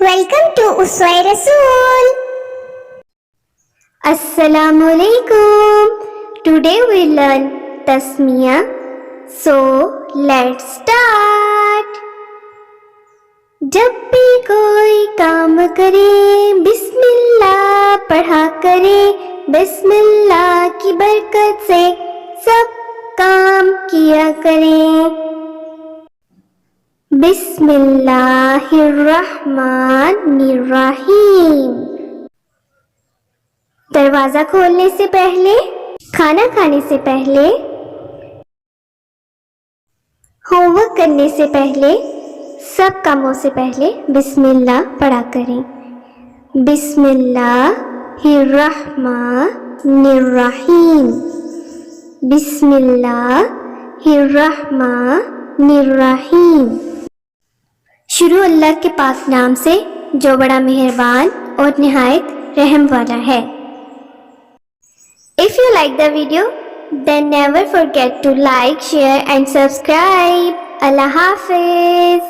Welcome to Uswai Rasool. Assalamu alaikum. Today we learn Tasmiyah. So let's start. जब भी कोई काम करे बिस्मिल्लाह पढ़ा करे, बिस्मिल्लाह की बरकत से सब काम किया करें। बिस्मिल्लाहिर्रहमानिर्रहीम। दरवाजा खोलने से पहले, खाना खाने से पहले, होमवर्क करने से पहले, सब कामों से पहले बिस्मिल्लाह पढ़ा करें। बिस्मिल्लाहिर्रहमानिर्रहीम। बिस्मिल्लाहिर्रहमानिर्रहीम। शुरू अल्लाह के पाक नाम से जो बड़ा मेहरबान और निहायत रहम वाला है। If you like the video, then never forget to like, share and subscribe. Allah Hafiz.